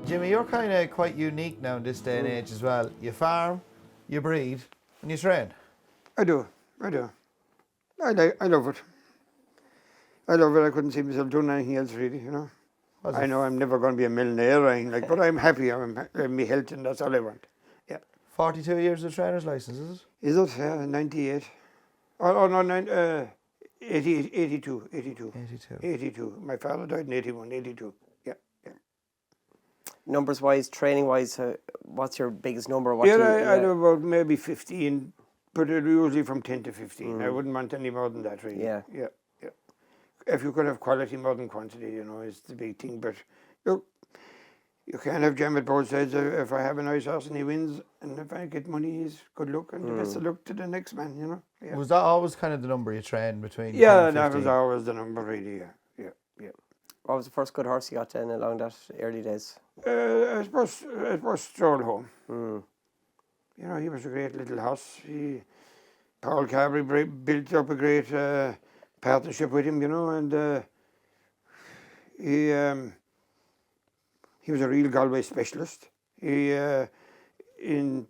Jimmy, you're kind of quite unique now in this day and age as well. You farm, you breed, and you train. I do. I love it. I love it. I couldn't see myself doing anything else, really, you know. I know I'm never going to be a millionaire or anything, but I'm happy. I'm my health, and that's all I want. Yeah. 42 years of trainer's license, is it? Is it? 98. Oh no, 82. 82. My father died in 81, 82. Yeah. Numbers wise, training wise, what's your biggest number? I do about maybe 15, but usually from 10 to 15. I wouldn't want any more than that, really. Yeah. If you could have quality more than quantity, you know, is the big thing. But look, you can't have jam at both sides. If I have a nice horse and he wins, and if I get money, he's good luck, and the best of luck to the next man, you know. Yeah. Was that always kind of the number you trained between? 10 Yeah, and that 15? was always the number, really. Yeah. What was the first good horse you got then along that early days? I suppose Stroll home. You know, he was a great little horse. Paul Carberry built up a great partnership with him, you know, and he was a real Galway specialist. In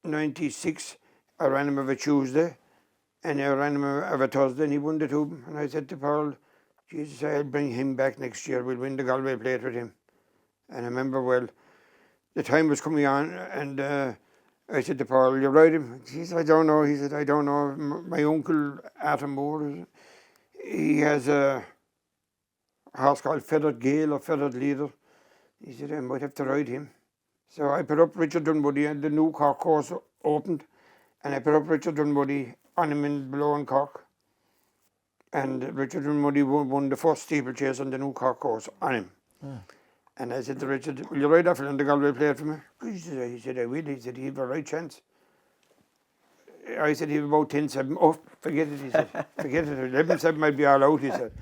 '96, I ran him of a Tuesday, and I ran him of a Thursday, and he won the two. And I said to Paul, Jesus, I'll bring him back next year. We'll win the Galway plate with him. And I remember, well, the time was coming on, and I said to Paul, you ride him? He said, I don't know. He said, I don't know. My uncle, Adam Moore, he has a horse called Feathered Gale or Feathered Leader. He said, I might have to ride him. So I put up Richard Dunwoody, and the new Cork course opened, and I put up Richard Dunwoody on him in below in Cork. And Richard Dunwoody won the first steeplechase on the new Cork course on him. And I said to Richard, will you ride off in the Galway plate for me? He said, I will. He said, he'll have a right chance. I said, he'll about 10-7. Oh, forget it, he said. Forget it. 11-7 might be all out, he said.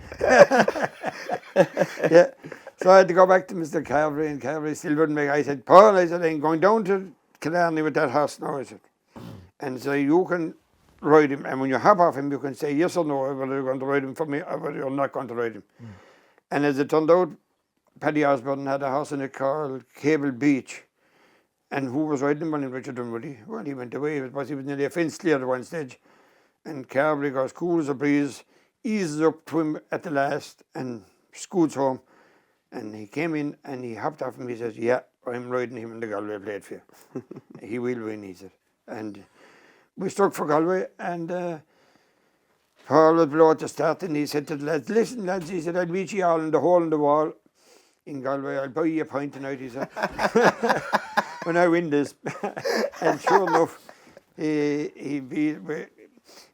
Yeah. So I had to go back to Mr. Carberry, and Carberry still wouldn't make. I said, Paul, I'm going down to Killarney with that horse now, I said. And so you can ride him, and when you hop off him, you can say yes or no, whether you're going to ride him for me or whether you're not going to ride him. And as it turned out, Paddy Osborne had a horse in it called Cable Beach. And who was riding him on him? Richard Dunwoody. Well, he went away. He was nearly a fence clear at one stage. And Carberry goes cool as a breeze, eases up to him at the last and scoots home. And he came in and he hopped off him. He says, yeah, I'm riding him in the Galway plate for you. He will win, he said. And we struck for Galway, and Paul was below at the start, and he said to the lads, listen lads, he said, I'll meet you all in the hole in the wall in Galway. I'll buy you a pint tonight, he said, when I win this. And sure enough, he beat,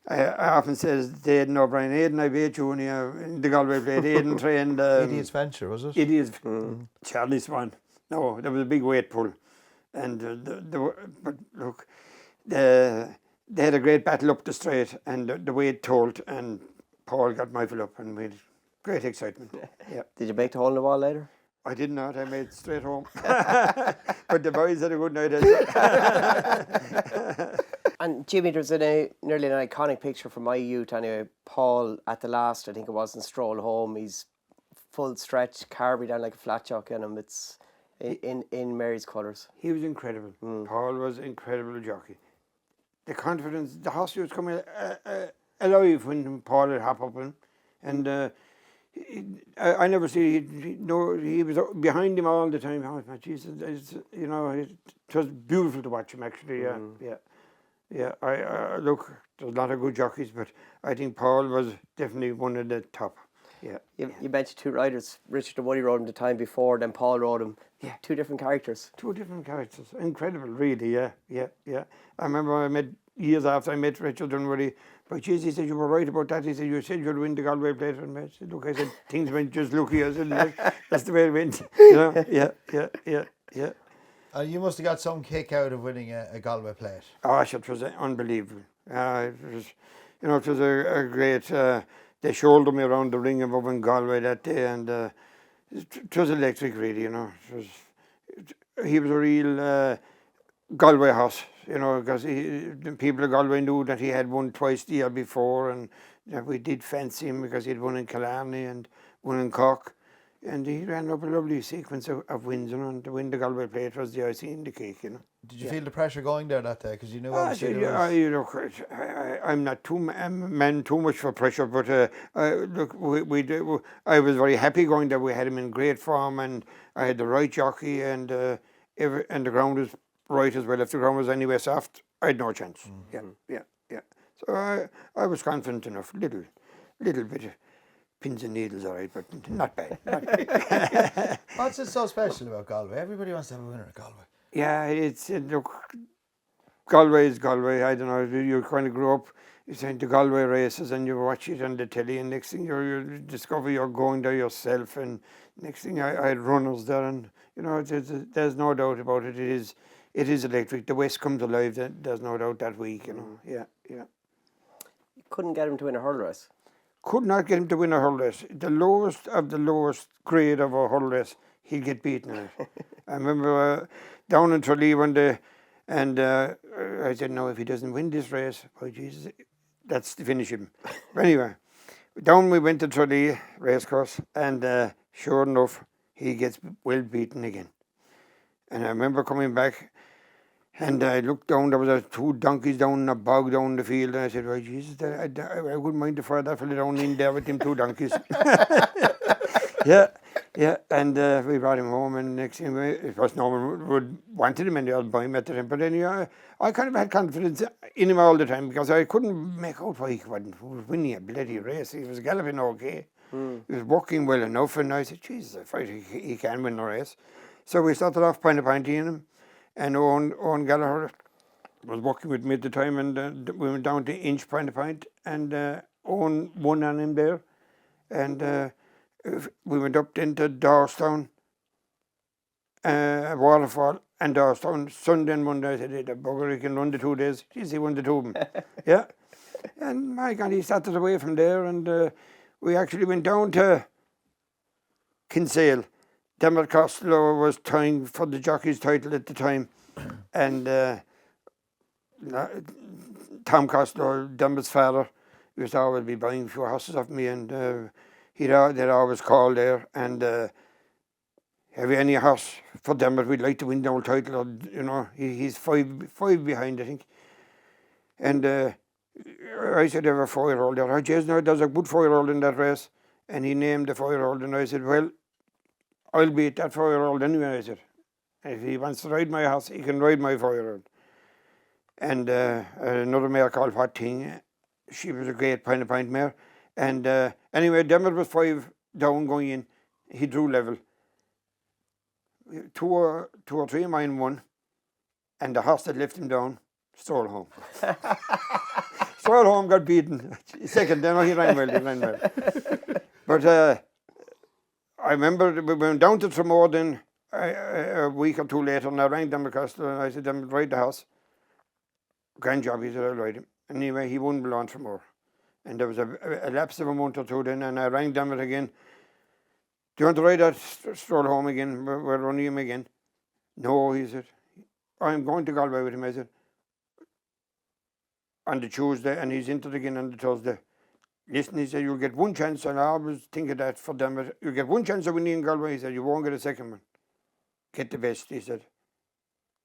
I often says to Aidan O'Brien, Aidan, I beat you in the Galway plate. Aidan trained... Idiot's Venture, was it? Idiot's Charlie Swan. No, there was a big weight pull. And but look, they had a great battle up the straight, and the weight told, and Paul got my fill up, and we had great excitement. Yeah. Did you make the hole in the wall later? I did not. I made it straight home. But the boys had a good night. And Jimmy, there's nearly an iconic picture from my youth anyway. Paul at the last, I think it was, in Stroll home. He's full stretch, Carberry down like a flat chalk in him. It's in Mary's colours. He was incredible. Paul was incredible jockey. The confidence, the horse was coming alive when Paul had hop up in, and I never see. He was behind him all the time. Oh, Jesus, you know, it was beautiful to watch him actually. Yeah. I look, there's a lot of good jockeys, but I think Paul was definitely one of the top. Yeah. You mentioned two riders. Richard Dunwoody rode him the time before, then Paul rode him. Yeah. Two different characters. Two different characters. Incredible, really. Yeah. I remember years after I met Richard Dunwoody. But geez, he said, you were right about that. He said, you said you'd win the Galway plate. And I said, look, I said, things went just lucky. I said, that's the way it went. You know? Yeah. You must have got some kick out of winning a Galway plate. Oh, it was unbelievable. It was a great... they shouldered me around the ring above in Galway that day, and it was electric, really, you know. He was a real Galway horse, you know, because the people of Galway knew that he had won twice the year before, and that we did fancy him because he'd won in Killarney and won in Cork. And he ran up a lovely sequence of wins, and to win the Galway plate was the icing in the cake, Did you feel the pressure going there that day? Because you knew Ah, obviously so, there was... you know, I'm not man too much for pressure, but look, I was very happy going there. We had him in great form, and I had the right jockey, and and the ground was right as well. If the ground was anywhere soft, I had no chance. Yeah. So I was confident enough. Little bit of pins and needles, all right, but not bad. What's it so special about Galway? Everybody wants to have a winner at Galway. Yeah, look, Galway is Galway. I don't know. You kind of grew up, you sent to Galway races and you watch it on the telly, and next thing you discover you're going there yourself. And next thing I had runners there, and there's no doubt about it. It is electric. The West comes alive. There's no doubt that week. Yeah. You couldn't get him to win a hurl race. Could not get him to win a hurl race. The lowest of the lowest grade of a hurl race, he'd get beaten at. I remember down in Tralee one day, and I said, no, if he doesn't win this race, oh Jesus, that's to finish him. But anyway, down we went to Tralee racecourse, and sure enough, he gets well beaten again. And I remember coming back, and I looked down, there was two donkeys down in a bog down the field, and I said, oh Jesus, I wouldn't mind if I had that fella down in there with them two donkeys. Yeah, and we brought him home, and next thing, of course, no one would wanted him, and they all buy him at the time. But anyway, I kind of had confidence in him all the time, because I couldn't make out why he wasn't winning a bloody race. He was galloping okay. He was walking well enough, and I said, Jesus, I fight he can win a race. So we started off point in him, and Owen Gallagher was working with me at the time, and we went down to inch point, and Owen won on him there, and we went up into Dorstown, Waterfall, and Dorstown. Sunday and Monday, I said, the bugger, he can run the 2 days. Jeez, he won the two of them. Yeah. And my God, he started away from there, and we actually went down to Kinsale. Dermot Costello was tying for the jockey's title at the time, and Tom Costello, Dermot's father, used to always be buying a few horses off me, and they'd always call there, and have you any horse for Dermot? We'd like to win the old title. Or, he's five behind, I think. And I said, I have a 4-year-old there. Oh, Jason, no, there's a good 4-year-old in that race. And he named the 4-year-old, and I said, well, I'll beat that 4-year-old anyway, I said. If he wants to ride my horse, he can ride my 4-year-old. And another mare called What Thing, she was a great point mare. And anyway, Dermot was 5 down going in. He drew level. Two or three of mine won, and the horse that left him down, Stroll home. Stroll home got beaten. Second, then he ran well. But I remember we went down to Tramore then a week or two later, and I rang Dermot Costello, and I said, Dermot, ride the horse. Grand job, he said, I'll ride him. Anyway, he wouldn't belong Tramore. And there was a lapse of a month or two then, and I rang Dermot again. Do you want to ride that Stroll home again? We're running him again. No, he said. I'm going to Galway with him, I said. On the Tuesday, and he's into it again on the Thursday. Listen, he said, you'll get one chance, and I always think of that for Dermot. You'll get one chance of winning in Galway. He said, you won't get a second one. Get the best, he said.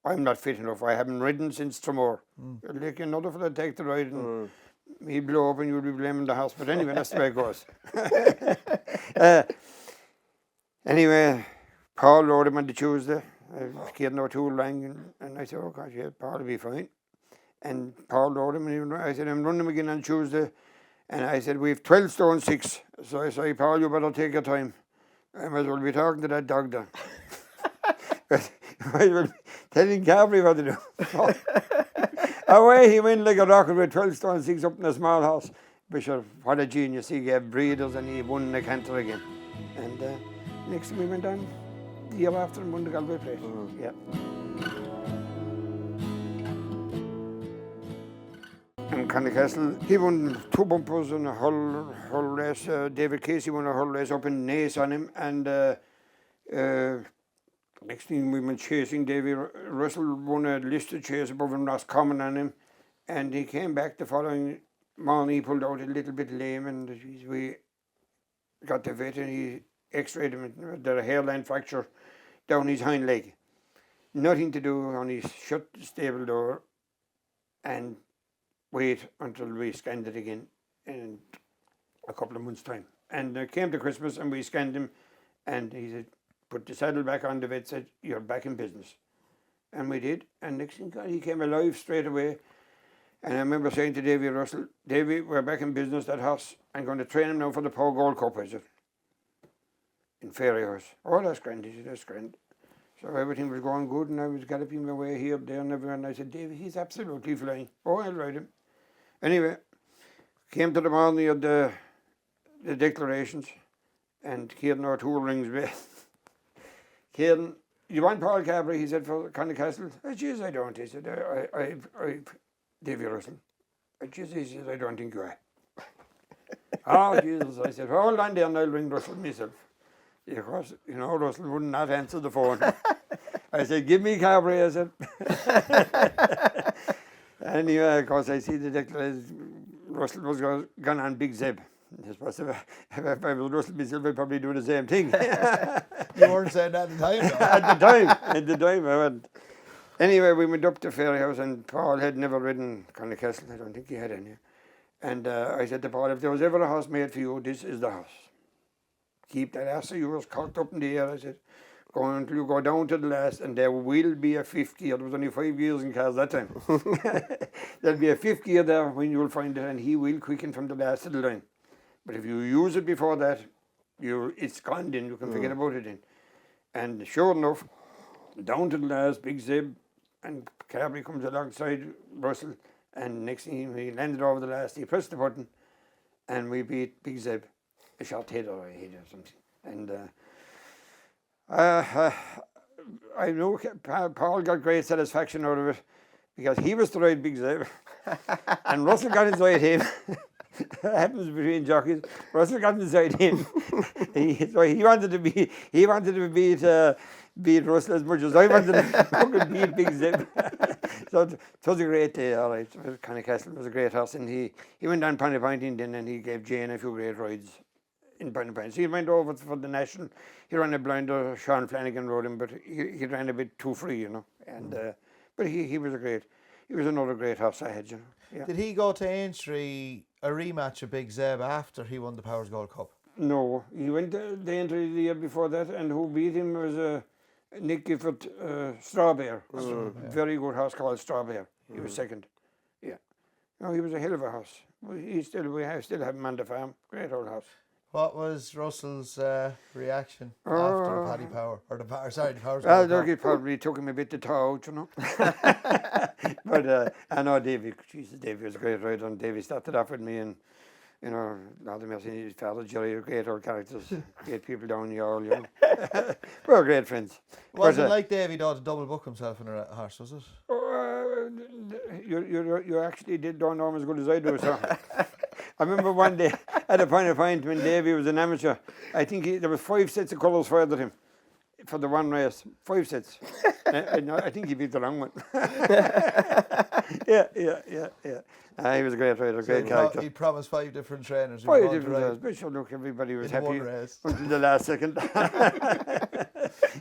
I'm not fit enough. I haven't ridden since Tramore. Like another fella take the ride, and he'll blow up and you'll be blaming the house. But anyway, that's the way it goes. Anyway, Paul rode him on the Tuesday. Kieran O'Toole rang, and I said, oh gosh, yeah, Paul will be fine. And Paul rode him, and I said, I'm running him again on Tuesday. And I said, we've 12 stone 6. So I said, Paul, you better take your time. I might as well be talking to that dog there. But I might as well be telling Carberry what to do. Away he went like a rocket with 12 stone 6 up in a small house. Bishop, what a genius. He gave breeders, and he won the canter again. And next we went on the year after and won the Galway plate. Yeah. And Conna Castle, he won 2 bumpers in a hull race. David Casey won a hull race up in Naas on him. And next thing we went chasing. Davy Russell won a listed chase above him, Roscommon on him. And he came back the following morning. He pulled out a little bit lame, and we got the vet, and x-rayed him, there a hairline fracture down his hind leg. Nothing to do, only shut the stable door and wait until we scanned it again in a couple of months' time. And it came to Christmas and we scanned him and he said, put the saddle back on. The vet said, you're back in business. And we did. And next thing, God, he came alive straight away. And I remember saying to Davy Russell, Davy, we're back in business, that horse. I'm going to train him now for the Power Gold Cup, I said. In Fairy Horse. Oh, that's grand, he said, that's grand. So everything was going good and I was galloping my way here, there and everywhere. And I said, Davy, he's absolutely flying. Oh, I'll ride him. Anyway, came to the morning of the declarations and Kieran O'Toole rings me. Kieran, you want Paul Carberry? He said, for Conna Castle. Oh, jeez, I don't. He said, I Davy Russell. Oh, jeez, he said, I don't think you are. Oh, Jesus. I said, hold on there and I'll ring Russell myself. Of course, you know, Russell would not answer the phone. I said, give me Carberry, I said. Anyway, of course, I see the declaration. Russell was gone on Big Zeb. I suppose if I was Russell myself, I'd probably do the same thing. You weren't saying that at the time, though. At the time, I went. Anyway, we went up to Fairy House and Paul had never ridden Conna Castle. I don't think he had any. And I said to Paul, if there was ever a horse made for you, this is the horse. Keep that ass of yours cocked up in the air, I said. Go until you go down to the last, and there will be a fifth gear. There was only 5 gears in cars that time. There'll be a fifth gear there when you'll find it, and he will quicken from the last to the line. But if you use it before that, it's gone then. You can forget about it then. And sure enough, down to the last, Big Zeb, and Carberry comes alongside Russell, and next thing he landed over the last, he pressed the button, and we beat Big Zeb. A short head or a head or something. And I know Paul got great satisfaction out of it because he was to ride Big Zeb and Russell got inside him. That happens between jockeys. Russell got inside him. So he wanted to beat Russell as much as I wanted to beat Big Zeb. So it was a great day, all right. Conna Castle was a great horse, and he went on Pony Pointing then, and he gave Jane a few great rides in Pony Pointing. So he went over for the national. He ran a blinder. Sean Flanagan rode him, but he ran a bit too free, you know. And but he was another great horse I had, you know. Yeah. Did he go to Aintree a rematch of Big Zeb after he won the Powers Gold Cup? No, he went to the Aintree the year before that, and who beat him was Nick Gifford, Strawberry. Very good horse called Strawberry. He was second. Yeah. No, he was a hell of a horse. We still have him on the farm. Great old horse. What was Russell's reaction after the Paddy Power the Powers Gold Cup? Well, he probably took him a bit to tow out, you know. But I know Davy. Jesus, Davy was a great rider, and Davy started off with me, and you know, Lord of mercy, his father Jerry, great old characters, great people down the all, you know. We were great friends. Wasn't like Davy though to double book himself in a horse, was it? You actually don't know him as good as I do, so. I remember one day at a point when Davy was an amateur, I think there was 5 sets of colours fired at him for the one race. 5 sets. I think he beat the wrong one. Yeah. He was a great rider, great character. He promised 5 different trainers. 5 different trainers. But sure, look, everybody was happy until the last second.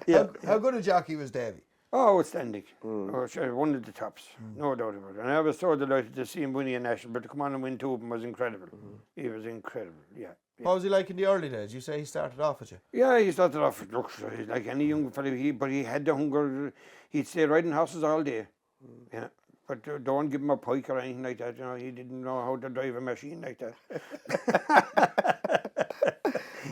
Yeah. How good a jockey was Davy? Oh, outstanding. Oh, sure, one of the tops, no doubt about it. And I was so delighted to see him winning a national, but to come on and win 2 of them was incredible. He was incredible, yeah. What was he like in the early days? You say he started off with you? Yeah, he started off, look, he's like any young fella, but he had the hunger. He'd stay riding horses all day. Yeah. But don't give him a pike or anything like that, you know. He didn't know how to drive a machine like that.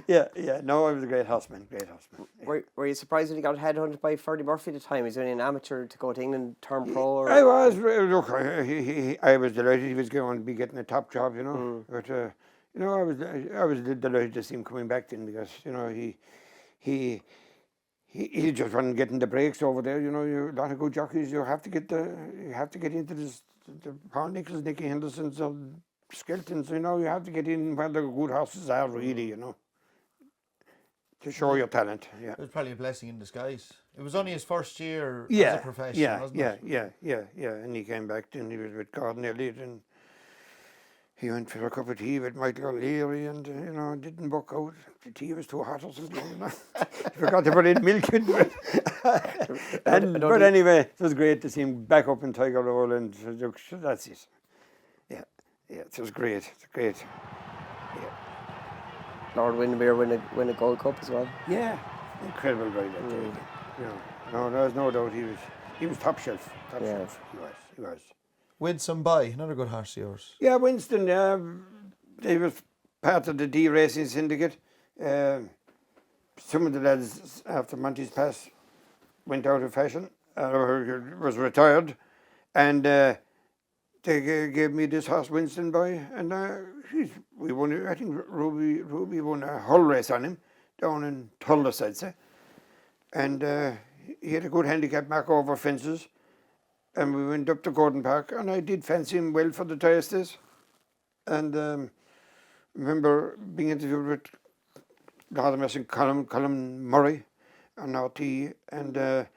Yeah. No, I was a great horseman, Yeah. Were you surprised when he got headhunted by Ferdy Murphy at the time? He's only an amateur to go to England, turn pro? Or? I was. Look, I was delighted he was going to be getting a top job, you know. But you know, I was delighted to see him coming back then because you know he just wasn't getting the breaks over there. You know, a lot of good jockeys. You have to get into the Paul Nichols, Nicky Hendersons, Skeltons. You know, you have to get in where the good horses are really. You know. To show your talent, yeah. It was probably a blessing in disguise. It was only his first year as a professional, wasn't it? Yeah. And he came back, and he was with Gordon Elliott, and he went for a cup of tea with Michael O'Leary and, didn't work out. The tea was too hot or something, He forgot to put in milk into it. But anyway, it was great to see him back up in Tiger Roll, and look, that's it. Yeah, it was great. It's great. Yeah. Lord Windermere win a Gold Cup as well. Yeah, incredible ride that day. No, there's no doubt he was top shelf. Top shelf. He was. Whinstone Boy, another good horse of yours. Yeah, Whinstone, they was part of the D Racing Syndicate. Some of the lads after Monty's pass went out of fashion, was retired, and they gave me this horse, Whinstone Boy, and we won. I think Ruby won a hull race on him down in Thurles, I'd say, and he had a good handicap mark over fences. And we went up to Gordon Park, and I did fancy him well for the tire days. And remember being interviewed with Colin Murray on RT, and I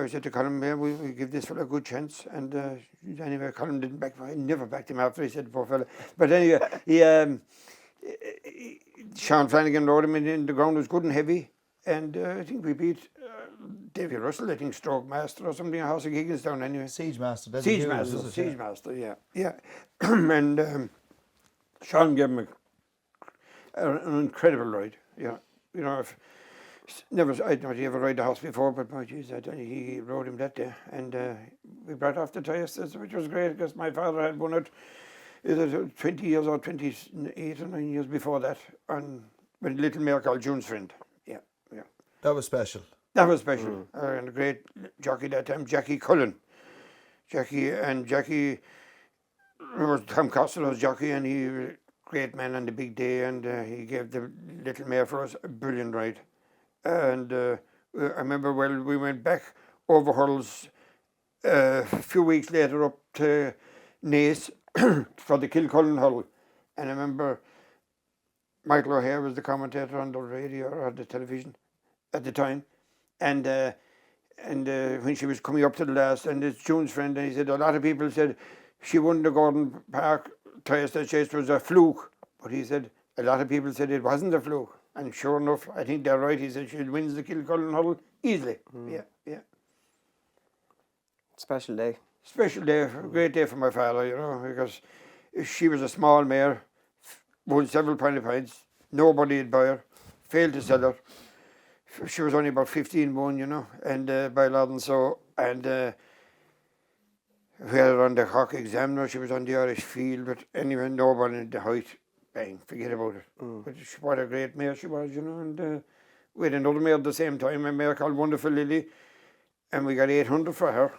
said to Colin, we give this fella a good chance. And anyway, Colin didn't back him. I never backed him after, he said, poor fella. But anyway, Sean Flanagan rode him in the ground, was good and heavy. And I think we beat Davy Russell, I think Stroke Master or something, a horse of Higginstown anyway. Siege Master. Siege Master, yeah. And Sean gave him an incredible ride. Yeah, I'd not ever ride the horse before, but my geez, he rode him that day, and we brought off the Tyres, which was great because my father had won it either 20 years or 28 or 9 years before that, with a little mare called June's Friend. Yeah. That was special. That was special. And a great jockey that time, Jackie Cullen. Jackie, remember Tom Castle was jockey, and he was a great man on the big day, and he gave the little mare for us a brilliant ride. And I remember, we went back over hurdles a few weeks later up to Naas for the Kilcullen hurdle. And I remember Michael O'Hare was the commentator on the radio or the television at the time. And when she was coming up to the last, and it's June's Friend, and he said, a lot of people said she won the Gordon Park Tire Chase was a fluke. But he said, a lot of people said it wasn't a fluke. And sure enough, I think they're right. He said she wins the Kilcullen hurdle easily. Yeah. Special day. Special day, a great day for my father, because she was a small mare, won several points, nobody would buy her, failed to sell her. She was only about 15-1, and by Lord and so, and we had her on the Cork Examiner, she was on the Irish field, but anyway, nobody in the height, bang, forget about it. But what a great mare she was, and we had another mare at the same time, a mare called Wonderful Lily, and we got 800 for her.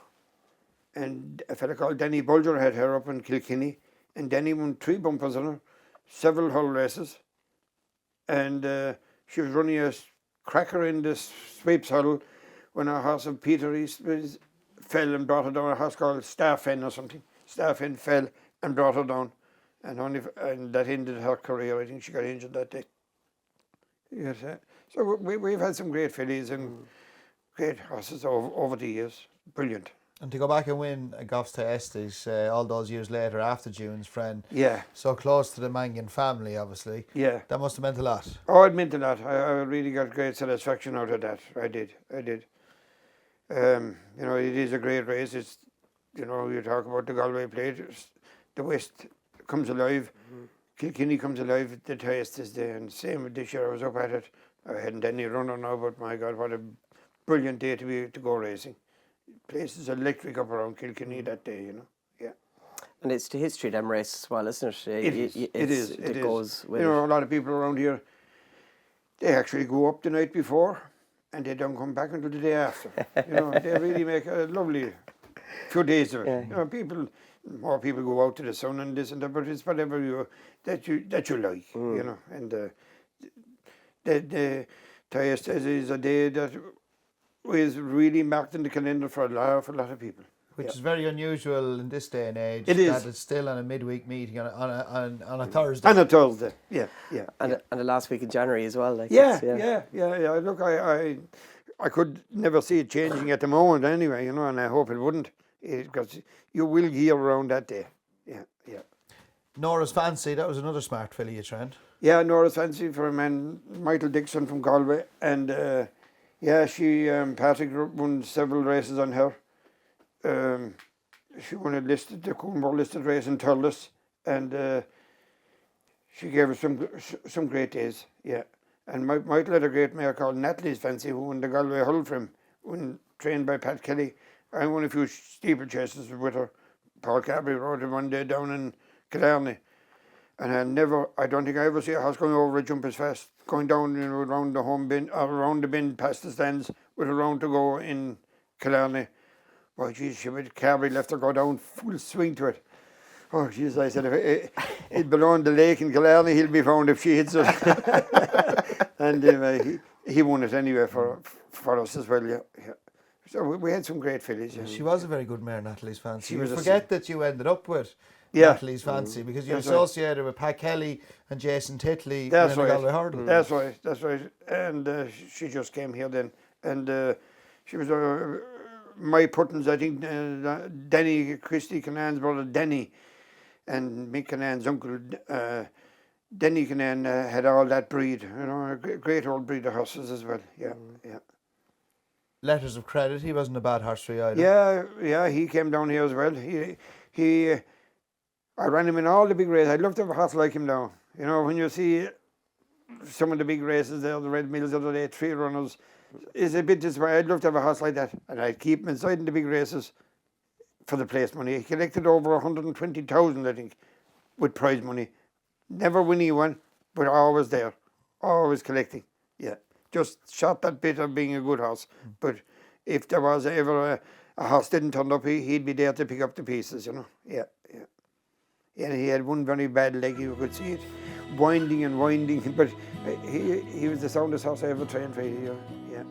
And a fella called Danny Bulger had her up in Kilkenny, and Danny won 3 bumpers on her, several hull races, and she was running a cracker in the sweeps huddle when a horse of Peter East fell and brought her down, a horse called Starfen or something. Starfen fell and brought her down, and that ended her career. I think she got injured that day. Yes, so we've had some great fillies and great horses over the years. Brilliant. And to go back and win a Goffs Estes all those years later after June's Friend. Yeah. So close to the Mangan family, obviously. Yeah. That must have meant a lot. Oh, it meant a lot. I really got great satisfaction out of that. I did. It is a great race. It's, you talk about the Galway Plate. The West comes alive. Kilkenny comes alive at the Estes Day. And same with this year, I was up at it. I hadn't any runner now, but my God, what a brilliant day to go racing. Place is electric up around Kilkenny that day, Yeah. And it's the history of them races as well, isn't it? It is. It goes with a lot of people around here, they actually go up the night before and they don't come back until the day after. They really make a lovely few days of it. Yeah. More people go out to the sun and this and that, but it's whatever that you like, And the Tyres is a day that is really marked in the calendar for a lot of people. Which is very unusual in this day and age. It is. That it's still on a midweek meeting on a Thursday. On a Thursday, yeah. And the last week in January as well. Yeah. Look, I could never see it changing at the moment anyway, and I hope it wouldn't, because you will gear around that day. Yeah. Nora's Fancy, that was another smart filly you trained. Yeah, Noras Fancy for a man, Michael Dixon from Galway. And she, Patrick won several races on her. She won the Coolmore listed race in Thurles. And she gave us some great days, yeah. And Michael had a great mare called Natalie's Fancy who won the Galway Hull for him, trained by Pat Kelly. I won a few steeplechases with her. Paul Carberry rode her one day down in Killarney. And I don't think I ever see a horse going over a jump as fast, going down around the home bin, or around the bin past the stands with a round to go in Killarney. Boy, geez, Carberry left her go down full swing to it. Oh, jeez, I said, if it belonged to the lake in Killarney, he'll be found if she hits it. And he won it anyway for us as well, yeah. So we had some great fillies. Yeah, she was a very good mare, Natalie's Fancy. She was forget that you ended up with Yeah. Natalie's Fancy because you're That's right. associated with Pat Kelly and Jason Titley That's in the right. Galway Hurdle. That's right. And she just came here then. And she was my puttings, I think, Denny, Christy Cannan's brother, Denny, and Mick Cannan's uncle, Denny Cannan, had all that breed, a great old breed of horses as well. Yeah, yeah. Letters of credit, he wasn't a bad horse for you either. Yeah, he came down here as well. I ran him in all the big races. I'd love to have a horse like him now. When you see some of the big races there, the Red Mills the other day, 3 runners, it's a bit disappointing. I'd love to have a horse like that. And I'd keep him inside in the big races for the place money. He collected over 120,000, I think, with prize money. Never winning one, but always there. Always collecting. Yeah. Just shot that bit of being a good horse. But if there was ever a horse didn't turn up, he'd be there to pick up the pieces, Yeah. And he had one very bad leg, you could see it, winding, but he was the soundest horse I ever trained for, yeah.